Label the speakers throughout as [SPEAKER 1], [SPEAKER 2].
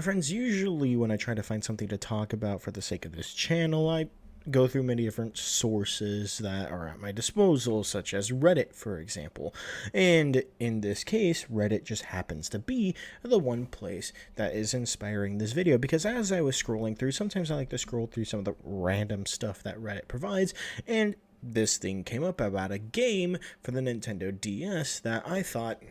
[SPEAKER 1] Friends, usually when I try to find something to talk about for the sake of this channel, I go through many different sources that are at my disposal, such as Reddit, for example. And in this case, Reddit just happens to be the one place that is inspiring this video, because as I was scrolling through, sometimes I like to scroll through some of the random stuff that Reddit provides, and this thing came up about a game for the Nintendo DS that I thought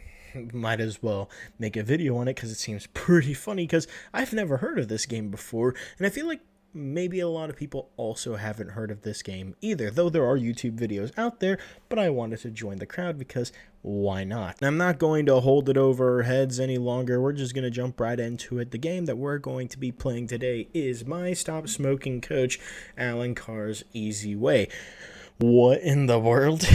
[SPEAKER 1] might as well make a video on it because it seems pretty funny, because I've never heard of this game before, and I feel like maybe a lot of people also haven't heard of this game either, though there are YouTube videos out there, but I wanted to join the crowd because why not? I'm not going to hold it over our heads any longer. We're just going to jump right into it. The game that we're going to be playing today is my Stop Smoking coach, Allen Carr's Easyway. What in the world?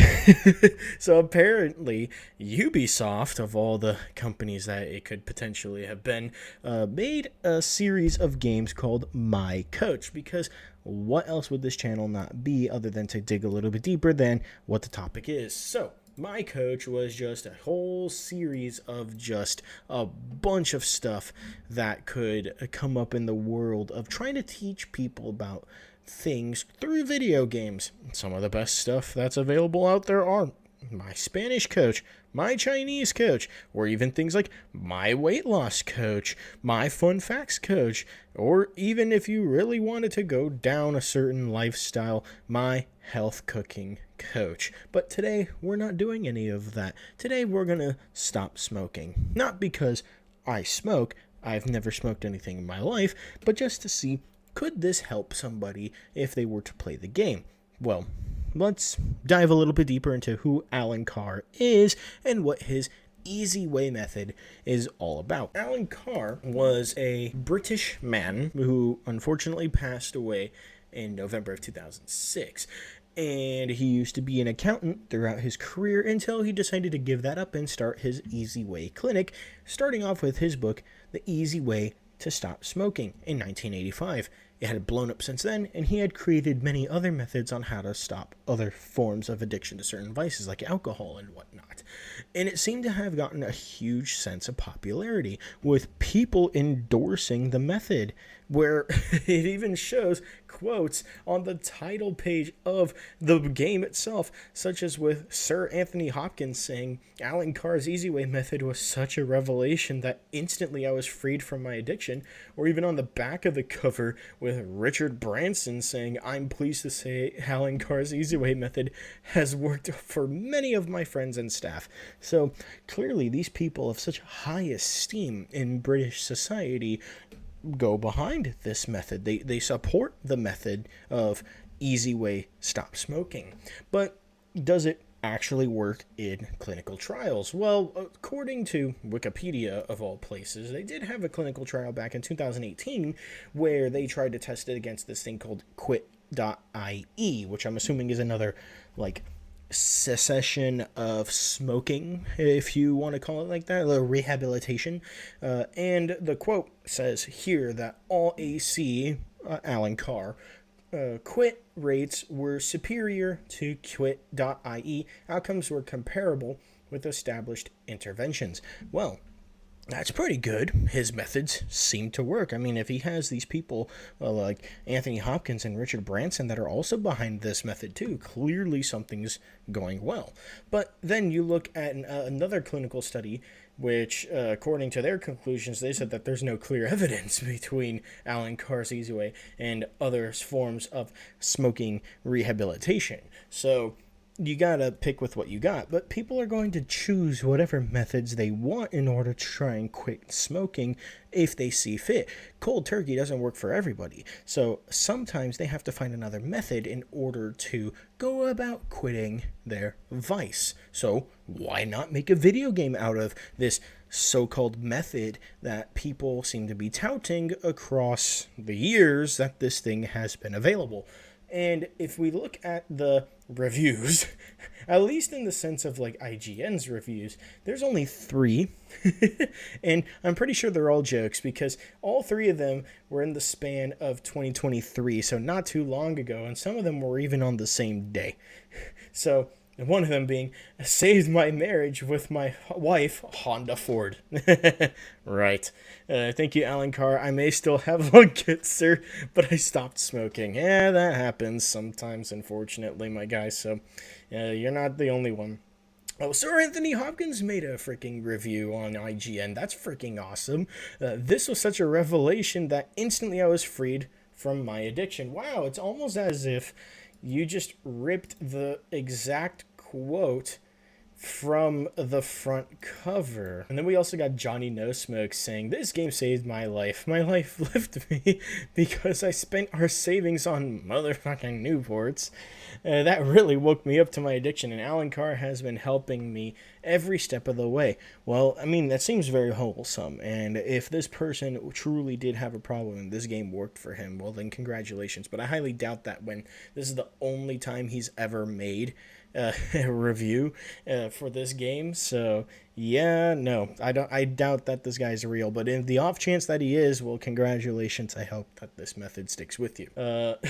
[SPEAKER 1] So apparently Ubisoft, of all the companies that it could potentially have been, made a series of games called My Coach, because what else would this channel not be other than to dig a little bit deeper than what the topic is? So My Coach was just a whole series of just a bunch of stuff that could come up in the world of trying to teach people about things through video games. Some of the best stuff that's available out there are My Spanish Coach, My Chinese Coach, or even things like My Weight Loss Coach, My Fun Facts Coach, or even if you really wanted to go down a certain lifestyle, My Health Cooking Coach. But today we're not doing any of that. Today we're gonna stop smoking. Not because I smoke, I've never smoked anything in my life, but just to see, could this help somebody if they were to play the game? Well, let's dive a little bit deeper into who Allen Carr is and what his Easyway method is all about. Allen Carr was a British man who unfortunately passed away in November of 2006. And he used to be an accountant throughout his career until he decided to give that up and start his Easyway clinic, starting off with his book, The Easy Way to Stop Smoking, in 1985. It had blown up since then, and he had created many other methods on how to stop other forms of addiction to certain vices like alcohol and whatnot. And it seemed to have gotten a huge sense of popularity, with people endorsing the method, where it even shows quotes on the title page of the game itself, such as with Sir Anthony Hopkins saying, "Allen Carr's Easyway method was such a revelation that instantly I was freed from my addiction," or even on the back of the cover with Richard Branson saying, "I'm pleased to say Allen Carr's Easyway method has worked for many of my friends and staff." So clearly these people of such high esteem in British society go behind this method. They support the method of Easyway Stop Smoking. But does it actually work in clinical trials? Well, according to Wikipedia, of all places, they did have a clinical trial back in 2018 where they tried to test it against this thing called quit.ie, which I'm assuming is another, like, cessation of smoking, if you want to call it like that, a rehabilitation. And the quote says here that all AC, Allen Carr, quit rates were superior to quit.ie. Outcomes were comparable with established interventions. Well, that's pretty good. His methods seem to work. I mean, if he has these people like Anthony Hopkins and Richard Branson that are also behind this method too, clearly something's going well. But then you look at another clinical study, which, according to their conclusions, they said that there's no clear evidence between Allen Carr's Easyway and other forms of smoking rehabilitation. So you gotta pick with what you got, but people are going to choose whatever methods they want in order to try and quit smoking if they see fit. Cold turkey doesn't work for everybody, so sometimes they have to find another method in order to go about quitting their vice. So why not make a video game out of this so-called method that people seem to be touting across the years that this thing has been available? And if we look at the reviews, at least in the sense of like IGN's reviews, there's only 3. And I'm pretty sure they're all jokes, because all 3 of them were in the span of 2023, so not too long ago, and some of them were even on the same day. So And one of them being, saved my marriage with my wife, Honda Ford. Right. Thank you, Allen Carr. I may still have lung cancer, but I stopped smoking. Yeah, that happens sometimes, unfortunately, my guy. So you're not the only one. Oh, Sir Anthony Hopkins made a freaking review on IGN. That's freaking awesome. This was such a revelation that instantly I was freed from my addiction. Wow, it's almost as if you just ripped the exact quote from the front cover. And then we also got Johnny No Smoke saying, this game saved my life. My life left me because I spent our savings on motherfucking Newports. That really woke me up to my addiction, and Allen Carr has been helping me every step of the way. Well, I mean, that seems very wholesome, and if this person truly did have a problem and this game worked for him, well, then congratulations. But I highly doubt that when this is the only time he's ever made a review for this game. So yeah, no, I doubt that this guy's real, but in the off chance that he is, well, congratulations. I hope that this method sticks with you. But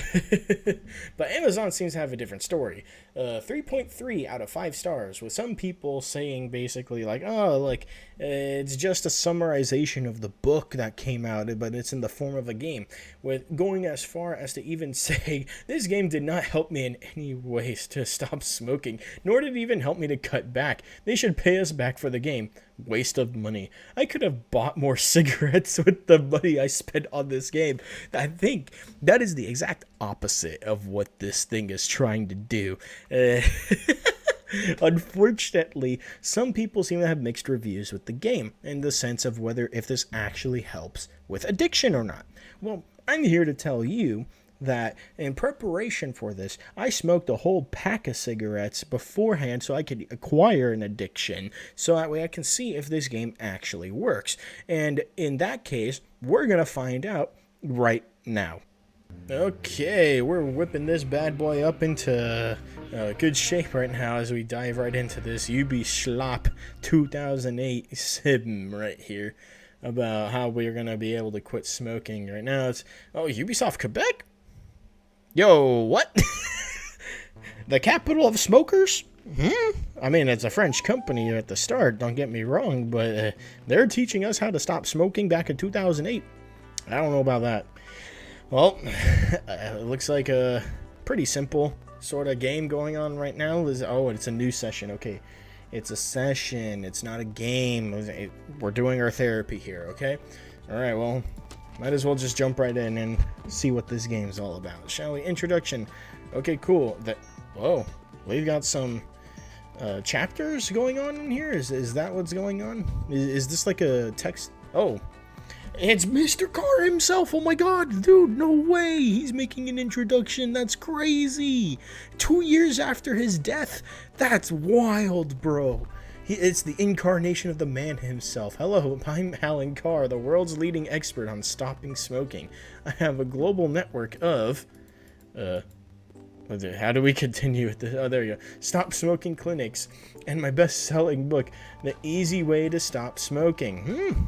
[SPEAKER 1] Amazon seems to have a different story. 3.3 out of 5 stars, with some people saying basically like, oh, like it's just a summarization of the book that came out, but it's in the form of a game, with going as far as to even say this game did not help me in any ways to stop smoking, nor did it even help me to cut back. They should pay us back for the game. Waste of money. I could have bought more cigarettes with the money I spent on this game. I think that is the exact opposite of what this thing is trying to do. Unfortunately, some people seem to have mixed reviews with the game in the sense of whether if this actually helps with addiction or not. Well, I'm here to tell you that in preparation for this, I smoked a whole pack of cigarettes beforehand so I could acquire an addiction, so that way I can see if this game actually works. And in that case, we're going to find out right now. Okay, we're whipping this bad boy up into good shape right now as we dive right into this Ubisoft 2008 sim right here about how we're going to be able to quit smoking. Right now it's, oh, Ubisoft Quebec? Yo, what? The capital of smokers? I mean, it's a French company at the start, don't get me wrong, but they're teaching us how to stop smoking back in 2008. I don't know about that. Well, it looks like a pretty simple sort of game going on right now. Oh, it's a new session. Okay, it's a session. It's not a game. We're doing our therapy here, okay? All right, well, might as well just jump right in and see what this game's all about, shall we? Introduction. Okay, cool. Whoa, we've got some chapters going on in here. Is that what's going on? Is this like a text? Oh, it's Mr. Carr himself. Oh my god, dude, no way. He's making an introduction. That's crazy. 2 years after his death. That's wild, bro. It's the incarnation of the man himself. Hello, I'm Allen Carr, the world's leading expert on stopping smoking. I have a global network of... how do we continue with this? Oh, there you go. Stop smoking clinics. And my best-selling book, The Easy Way to Stop Smoking.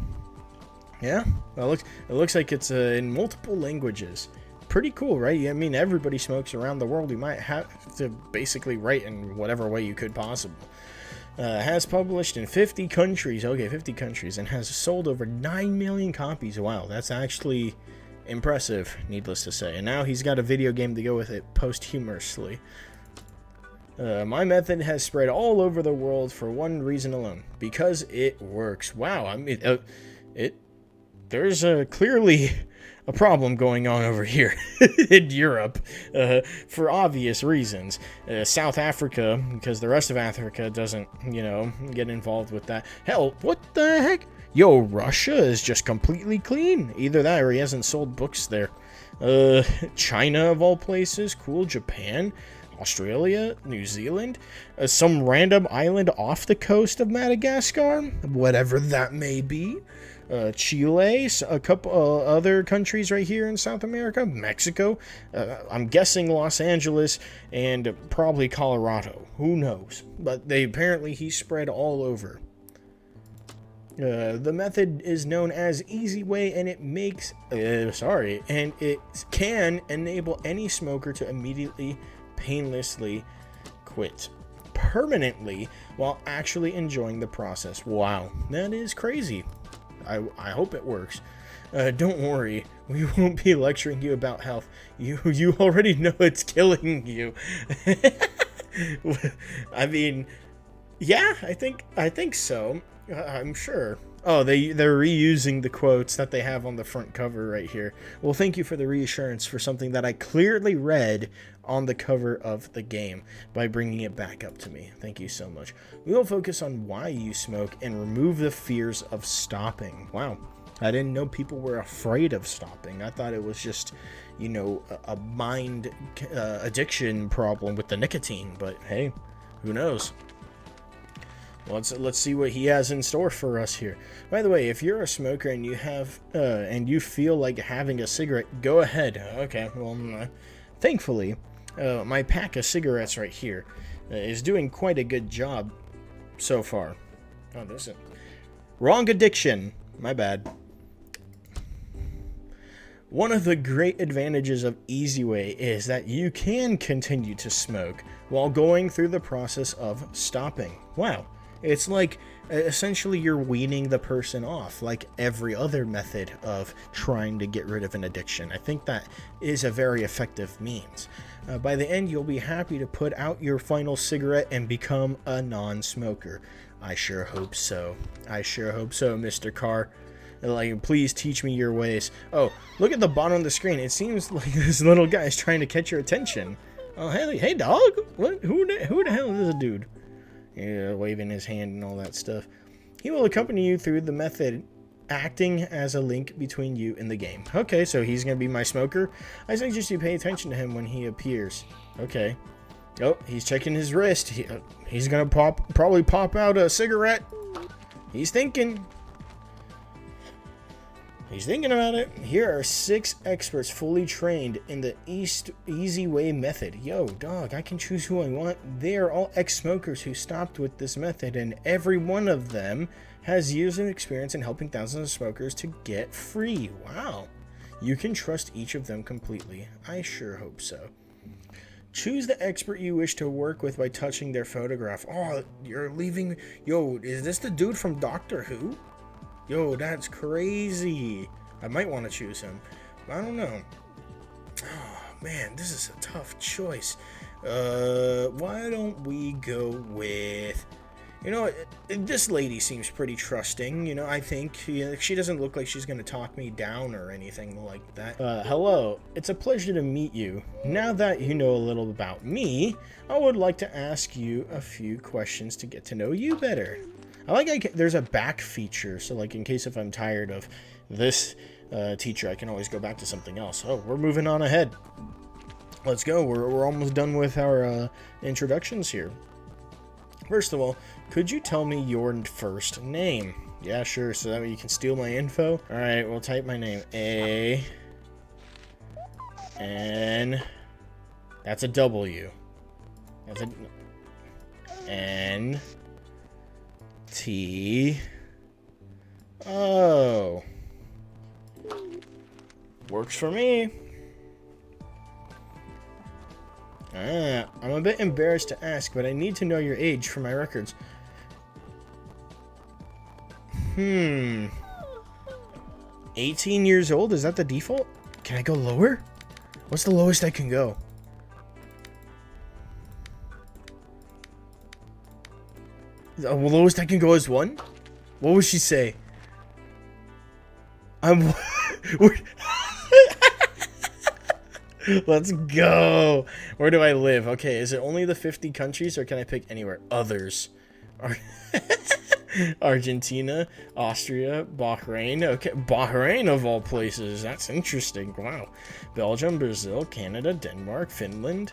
[SPEAKER 1] Yeah, well, it looks like it's in multiple languages. Pretty cool, right? I mean, everybody smokes around the world. You might have to basically write in whatever way you could possible. Has published in 50 countries. Okay, 50 countries. And has sold over 9 million copies. Wow, that's actually impressive, needless to say. And now he's got a video game to go with it posthumously. My method has spread all over the world for one reason alone. Because it works. Wow, I mean, there's clearly a problem going on over here in Europe for obvious reasons. South Africa, because the rest of Africa doesn't, get involved with that. Hell, what the heck? Yo, Russia is just completely clean. Either that or he hasn't sold books there. China, of all places. Cool. Japan. Australia, New Zealand, some random island off the coast of Madagascar, whatever that may be. Chile, a couple other countries right here in South America, Mexico, I'm guessing Los Angeles, and probably Colorado. Who knows? But he spread all over. The method is known as Easyway, and it can enable any smoker to immediately, painlessly quit. permanently while actually enjoying the process. Wow, that is crazy. I hope it works. Don't worry, we won't be lecturing you about health. You already know it's killing you. I mean, yeah, I think so. I'm sure. Oh, they're reusing the quotes that they have on the front cover right here. Well, thank you for the reassurance for something that I clearly read on the cover of the game by bringing it back up to me. Thank you so much. We will focus on why you smoke and remove the fears of stopping. Wow. I didn't know people were afraid of stopping. I thought it was just, you know, a mind addiction problem with the nicotine. But hey, who knows? Let's see what he has in store for us here. By the way, if you're a smoker and you have and you feel like having a cigarette, go ahead. Okay, well, thankfully, my pack of cigarettes right here is doing quite a good job so far. Oh, this is wrong addiction. My bad. One of the great advantages of Easyway is that you can continue to smoke while going through the process of stopping. Wow. It's like, essentially you're weaning the person off, like every other method of trying to get rid of an addiction. I think that is a very effective means. By the end, you'll be happy to put out your final cigarette and become a non-smoker. I sure hope so. I sure hope so, Mr. Carr. Like, please teach me your ways. Oh, look at the bottom of the screen. It seems like this little guy is trying to catch your attention. Oh, hey, dog. What? Who the hell is this dude? Yeah, waving his hand and all that stuff. He will accompany you through the method, acting as a link between you and the game. Okay, so he's going to be my smoker. I suggest you pay attention to him when he appears. Okay. Oh, he's checking his wrist. He's going to probably pop out a cigarette. He's thinking. He's thinking about it. Here are 6 experts fully trained in the Easyway method. Yo, dog, I can choose who I want. They are all ex-smokers who stopped with this method, and every one of them has years of experience in helping thousands of smokers to get free. Wow. You can trust each of them completely. I sure hope so. Choose the expert you wish to work with by touching their photograph. Oh, you're leaving. Yo, is this the dude from Doctor Who? Yo, that's crazy. I might want to choose him. I don't know. Oh, man, this is a tough choice. Why don't we go with... You know, this lady seems pretty trusting. You know, I think she doesn't look like she's going to talk me down or anything like that. Hello. It's a pleasure to meet you. Now that you know a little about me, I would like to ask you a few questions to get to know you better. There's a back feature, so like in case if I'm tired of this teacher, I can always go back to something else. Oh, we're moving on ahead. Let's go. We're almost done with our introductions here. First of all, could you tell me your first name? Yeah, sure. So that way you can steal my info. All right, we'll type my name. A-N. That's a W. That's a N. T-O. Works for me. I'm a bit embarrassed to ask, but I need to know your age for my records. 18 years old? Is that the default? Can I go lower? What's the lowest I can go? The lowest I can go is 1? What would she say? Let's go. Where do I live? Okay, is it only the 50 countries or can I pick anywhere? Others. Argentina, Austria, Bahrain. Okay, Bahrain of all places. That's interesting. Wow. Belgium, Brazil, Canada, Denmark, Finland.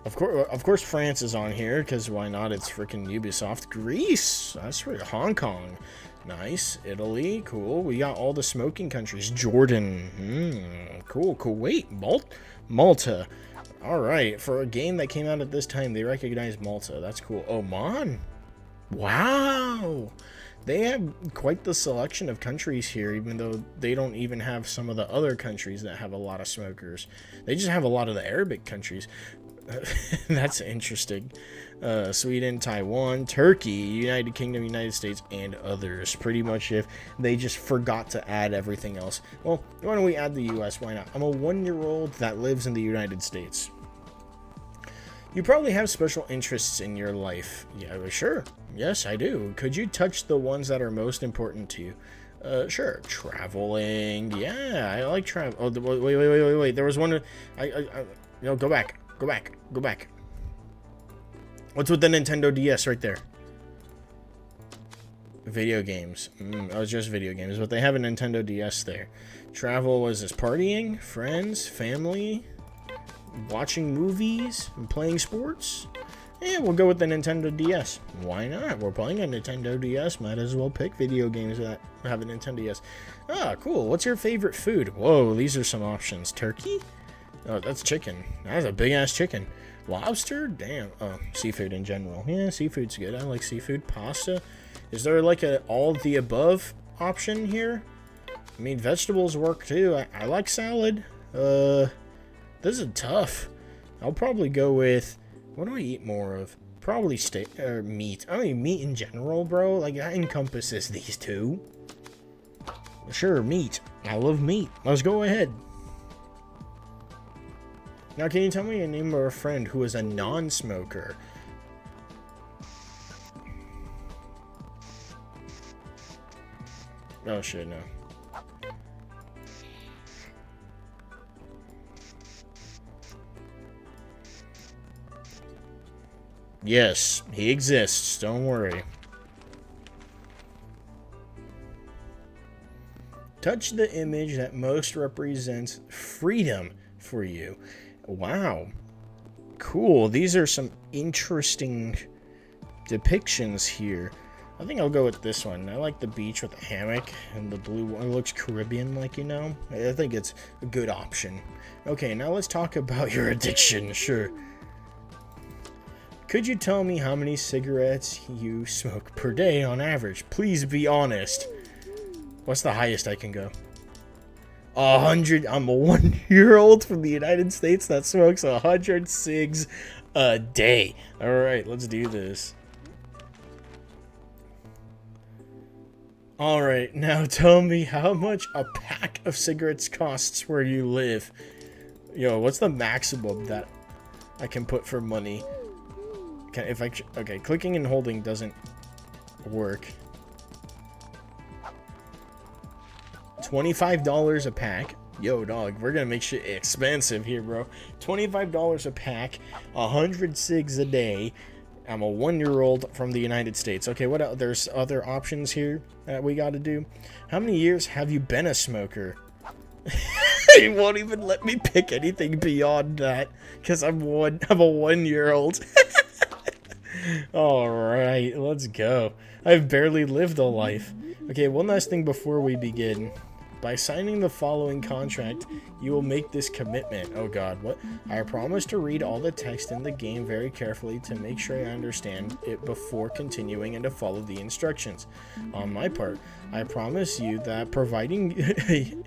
[SPEAKER 1] Of course, France is on here because why not? It's freaking Ubisoft. Greece, that's right. Hong Kong, nice. Italy, cool. We got all the smoking countries. Jordan, cool. Kuwait, Malta. All right, for a game that came out at this time, they recognize Malta. That's cool. Oman, wow. They have quite the selection of countries here, even though they don't even have some of the other countries that have a lot of smokers. They just have a lot of the Arabic countries. That's interesting. Sweden, Taiwan, Turkey, United Kingdom, United States, and others. Pretty much if they just forgot to add everything else. Well, why don't we add the US? Why not? I'm a 1-year-old that lives in the United States. You probably have special interests in your life. Yeah, sure. Yes, I do. Could you touch the ones that are most important to you? Sure. Traveling. Yeah, I like travel. Oh, wait. There was one. No, go back. Go back. What's with the Nintendo DS right there? Video games. Oh, it's just video games, but they have a Nintendo DS there. Travel was this partying, friends, family, watching movies, and playing sports. And we'll go with the Nintendo DS. Why not? We're playing a Nintendo DS. Might as well pick video games that have a Nintendo DS. Ah, cool. What's your favorite food? Whoa, these are some options. Turkey? Oh, that's chicken. That's a big-ass chicken. Lobster? Damn. Oh, seafood in general. Yeah, seafood's good. I like seafood. Pasta? Is there like a all-of-the-above option here? I mean, vegetables work too. I like salad. This is tough. I'll probably go with... What do I eat more of? Probably steak or meat. I mean, meat in general, bro. Like, that encompasses these two. Sure, meat. I love meat. Let's go ahead. Now, can you tell me a name of a friend who is a non-smoker? Oh, shit, no. Yes, he exists. Don't worry. Touch the image that most represents freedom for you. Wow. Cool. These are some interesting depictions here. I think I'll go with this one. I like the beach with the hammock and the blue one. It looks Caribbean-like, you know? I think it's a good option. Okay, now let's talk about your addiction. Sure. Could you tell me how many cigarettes you smoke per day on average? Please be honest. What's the highest I can go? 100. I'm a 1-year-old from the United States that smokes 100 cigs a day. All right, let's do this. All right, now tell me how much a pack of cigarettes costs where you live. Yo, what's the maximum that I can put for money? Okay, clicking and holding doesn't work. $25 a pack. Yo, dog, we're gonna make shit expensive here, bro. $25 a pack, 100 cigs a day. I'm a 1-year-old from the United States. Okay, what else? There's other options here that we gotta do. How many years have you been a smoker? He won't even let me pick anything beyond that because I'm a 1-year-old. All right, let's go. I've barely lived a life. Okay, one last thing before we begin. By signing the following contract, you will make this commitment. Oh god, what? I promise to read all the text in the game very carefully to make sure I understand it before continuing and to follow the instructions. On my part, I promise you that providing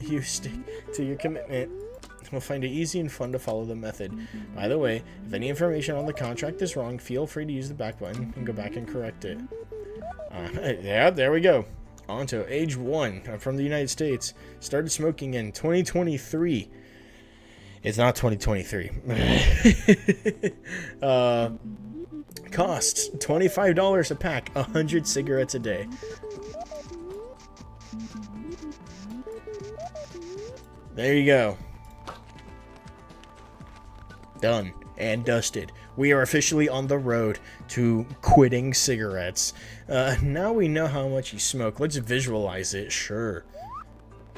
[SPEAKER 1] you stick to your commitment, we'll find it easy and fun to follow the method. By the way, if any information on the contract is wrong, feel free to use the back button and go back and correct it. Yeah, there we go. On to age 1. I'm from the United States. Started smoking in 2023. It's not 2023. Costs $25 a pack, 100 cigarettes a day. There you go. Done and dusted. We are officially on the road to quitting cigarettes. Now we know how much you smoke. Let's visualize it. Sure.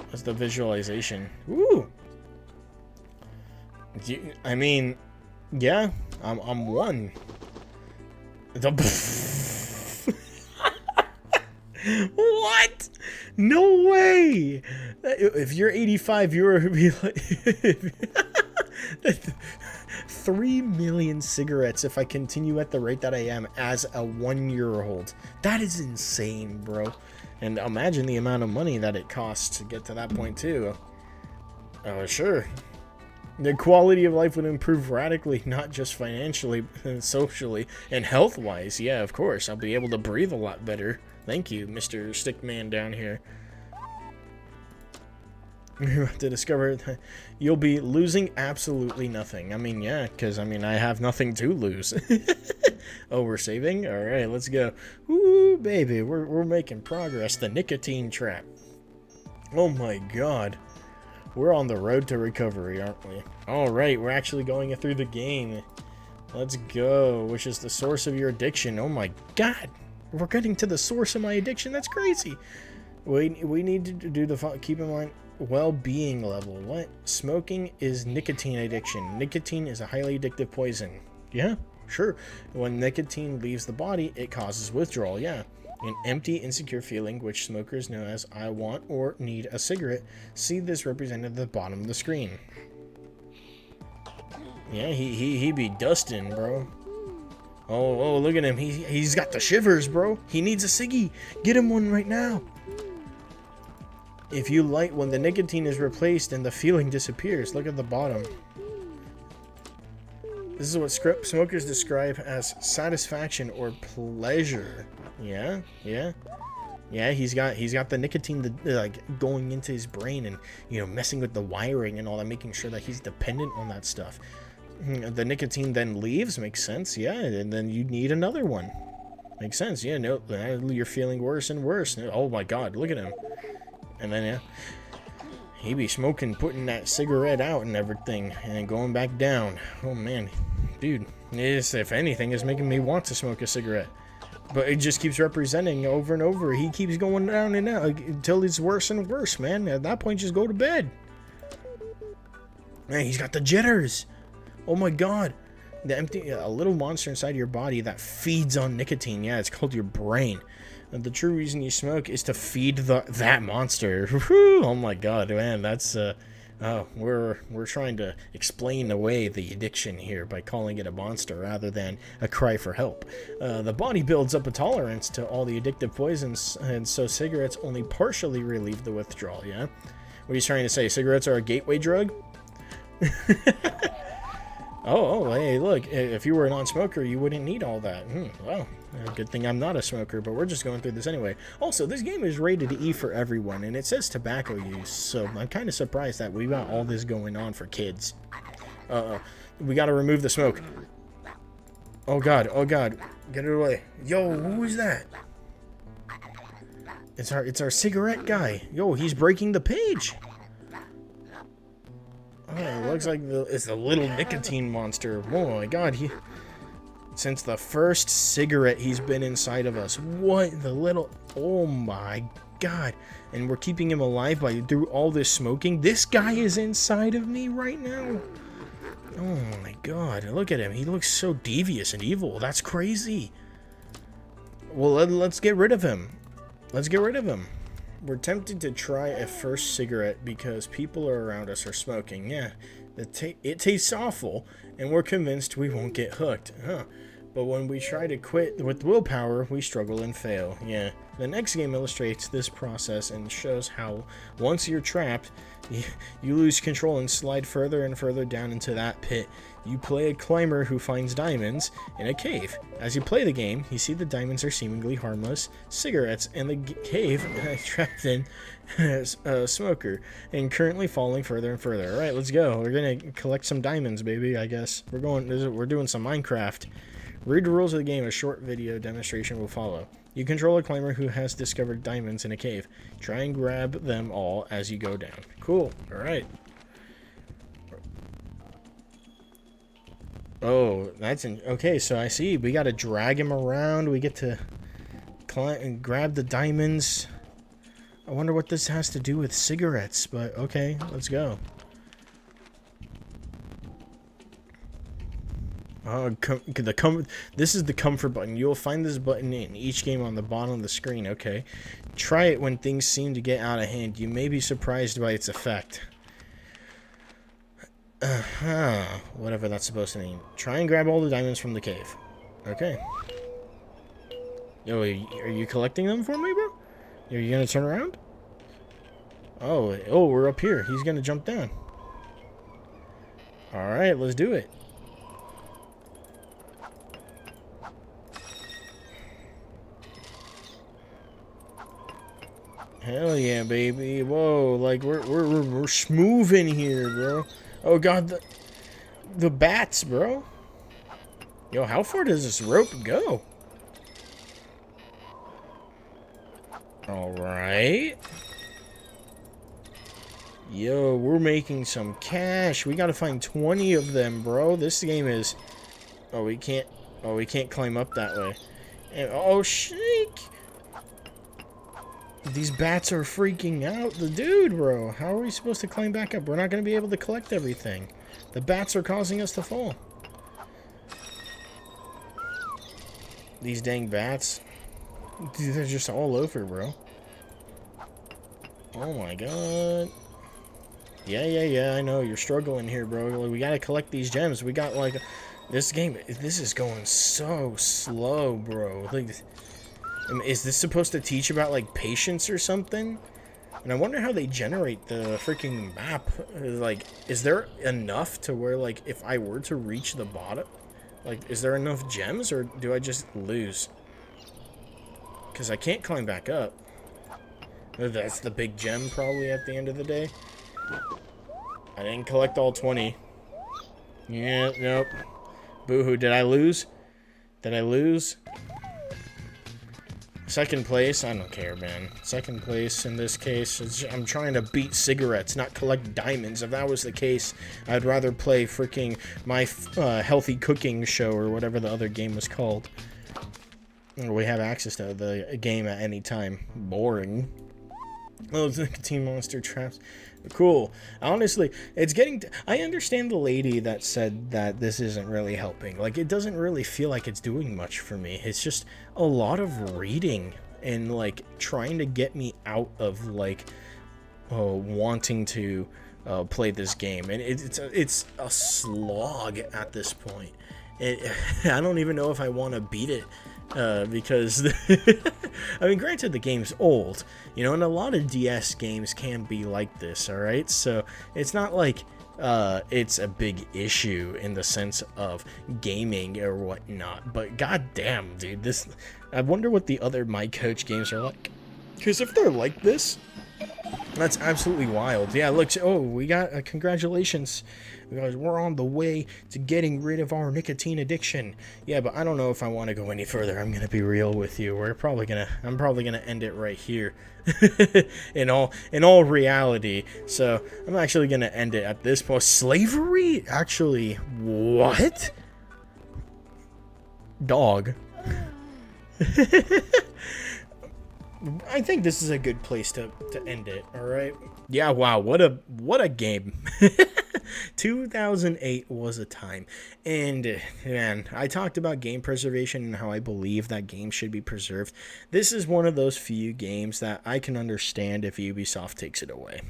[SPEAKER 1] What's the visualization? Woo! I mean, yeah, I'm 1. What? No way! If you're 85, you're be like 3 million cigarettes if I continue at the rate that I am as a 1-year-old. That is insane, bro. And imagine the amount of money that it costs to get to that point too. Oh, sure. The quality of life would improve radically, not just financially, socially, and health-wise. Yeah, of course. I'll be able to breathe a lot better. Thank you, Mr. Stickman down here. You're about to discover that you'll be losing absolutely nothing. I mean, yeah, because, I mean, I have nothing to lose. Oh, we're saving? All right, let's go. Woo, baby, we're making progress. The nicotine trap. Oh, my God. We're on the road to recovery, aren't we? All right, we're actually going through the game. Let's go. Which is the source of your addiction? Oh, my God. We're getting to the source of my addiction? That's crazy. We need to do the... Keep in mind... Well-being level. What? Smoking is nicotine addiction. Nicotine is a highly addictive poison. Yeah, sure. When nicotine leaves the body, it causes withdrawal. Yeah. An empty, insecure feeling, which smokers know as I want or need a cigarette. See this represented at the bottom of the screen. Yeah, he be dusting, bro. Oh, look at him. He's got the shivers, bro. He needs a ciggy. Get him one right now. If you light when the nicotine is replaced and the feeling disappears, look at the bottom. This is what smokers describe as satisfaction or pleasure. Yeah. He's got the nicotine like going into his brain and, you know, messing with the wiring and all that, making sure that he's dependent on that stuff. The nicotine then leaves, makes sense. Yeah, and then you need another one. Makes sense. Yeah, no, you're feeling worse and worse. Oh my God, look at him. And then, yeah, he be smoking, putting that cigarette out and everything, and then going back down. Oh, man. Dude, this, if anything, is making me want to smoke a cigarette. But it just keeps representing over and over. He keeps going down and down until it's worse and worse, man. At that point, just go to bed. Man, he's got the jitters. Oh, my God. A little monster inside your body that feeds on nicotine. Yeah, it's called your brain. The true reason you smoke is to feed that monster. Oh my God, man, that's we're trying to explain away the addiction here by calling it a monster rather than a cry for help. The body builds up a tolerance to all the addictive poisons, and so cigarettes only partially relieve the withdrawal. Yeah, what are you trying to say? Cigarettes are a gateway drug? Oh, hey, look, if you were a non-smoker, you wouldn't need all that. Well, good thing I'm not a smoker, but we're just going through this anyway. Also, this game is rated E for everyone, and it says tobacco use, so I'm kind of surprised that we got all this going on for kids. We gotta remove the smoke. Oh God, get it away. Yo, who is that? It's our cigarette guy. Yo, he's breaking the page. Oh, it looks like it's the little nicotine monster. Oh my God, since the first cigarette he's been inside of us. What? The little... Oh my God. And we're keeping him alive through all this smoking. This guy is inside of me right now. Oh my God, look at him. He looks so devious and evil. That's crazy. Well, let's get rid of him. Let's get rid of him. We're tempted to try a first cigarette because people around us are smoking. Yeah, it tastes awful, and we're convinced we won't get hooked. But when we try to quit with willpower, we struggle and fail. Yeah, the next game illustrates this process and shows how once you're trapped, you lose control and slide further and further down into that pit. You play a climber who finds diamonds in a cave. As you play the game, you see the diamonds are seemingly harmless cigarettes and the cave trapped in a smoker and currently falling further and further. All right, let's go. We're gonna collect some diamonds, baby. I guess we're doing some Minecraft. Read the rules of the game. A short video demonstration will follow. You control a climber who has discovered diamonds in a cave. Try and grab them all as you go down. Cool. All right. Oh, okay. So I see. We got to drag him around. We get to climb and grab the diamonds. I wonder what this has to do with cigarettes, but okay, let's go. This is the comfort button. You'll find this button in each game on the bottom of the screen. Okay, try it when things seem to get out of hand. You may be surprised by its effect. Whatever that's supposed to mean. Try and grab all the diamonds from the cave. Okay. Yo, are you collecting them for me, bro? Are you gonna turn around? Oh, we're up here. He's gonna jump down. Alright, let's do it. Hell yeah, baby. Whoa, like we're smooth in here, bro. Oh god, the bats, bro. Yo, how far does this rope go? Alright. Yo, we're making some cash. We gotta find 20 of them, bro. This game is... Oh, we can't climb up that way. And, oh, shake! These bats are freaking out the dude, bro. How are we supposed to climb back up? We're not gonna be able to collect everything. The bats are causing us to fall. These dang bats. Dude, they're just all over, bro. Oh my god. Yeah, I know. You're struggling here, bro. We gotta collect these gems. We got, like... This game, this is going so slow, bro. Like, is this supposed to teach about, like, patience or something? And I wonder how they generate the freaking map. Like, is there enough to where, like, if I were to reach the bottom... Like, is there enough gems, or do I just lose? Because I can't climb back up. That's the big gem, probably, at the end of the day. I didn't collect all 20. Yeah, nope. Boo-hoo. Did I lose? Did I lose? Second place? I don't care, man. Second place in this case. I'm trying to beat cigarettes, not collect diamonds. If that was the case, I'd rather play freaking my healthy cooking show or whatever the other game was called. We have access to the game at any time. Boring. Oh, the nicotine monster traps. Cool. Honestly, it's getting... I understand the lady that said that this isn't really helping. Like, it doesn't really feel like it's doing much for me. It's just a lot of reading and, like, trying to get me out of, like, wanting to play this game. And it's a slog at this point. I don't even know if I want to beat it. Because, I mean, granted, the game's old, you know, and a lot of DS games can be like this, alright? So, it's not like, it's a big issue in the sense of gaming or whatnot, but goddamn, dude, this, I wonder what the other My Coach games are like, because if they're like this, that's absolutely wild. Yeah, look, oh, we got, congratulations. We're on the way to getting rid of our nicotine addiction. Yeah, but I don't know if I want to go any further. I'm gonna be real with you. I'm probably gonna end it right here. in all reality. So I'm actually gonna end it at this point. Slavery? Actually, what? Dog. I think this is a good place to end it, alright? Yeah, wow, what a game. 2008 was a time. And, man, I talked about game preservation and how I believe that games should be preserved. This is one of those few games that I can understand if Ubisoft takes it away.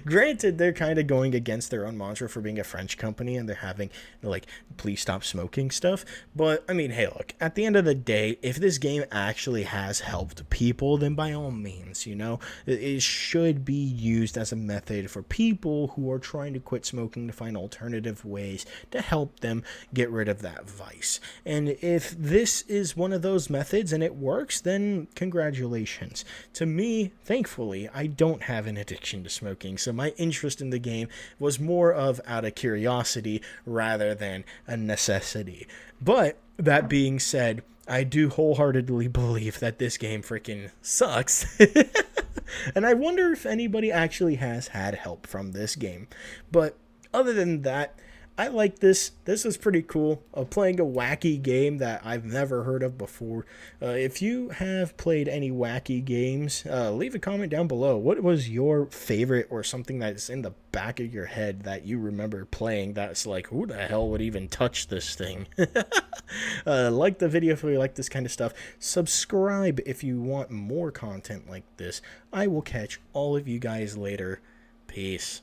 [SPEAKER 1] Granted, they're kind of going against their own mantra for being a French company, and they're having, like, please stop smoking stuff. But, I mean, hey, look, at the end of the day, if this game actually has helped people, then by all means, you know, it should be used as a method for people who are trying to quit smoking to find alternative ways to help them get rid of that vice. And if this is one of those methods and it works, then congratulations. To me, thankfully, I don't have an addiction to smoking. So my interest in the game was more of out of curiosity rather than a necessity. But that being said, I do wholeheartedly believe that this game freaking sucks. And I wonder if anybody actually has had help from this game. But other than that, I like this. This is pretty cool. Playing a wacky game that I've never heard of before. If you have played any wacky games, leave a comment down below. What was your favorite or something that's in the back of your head that you remember playing that's like, who the hell would even touch this thing? Like the video if you like this kind of stuff. Subscribe if you want more content like this. I will catch all of you guys later. Peace.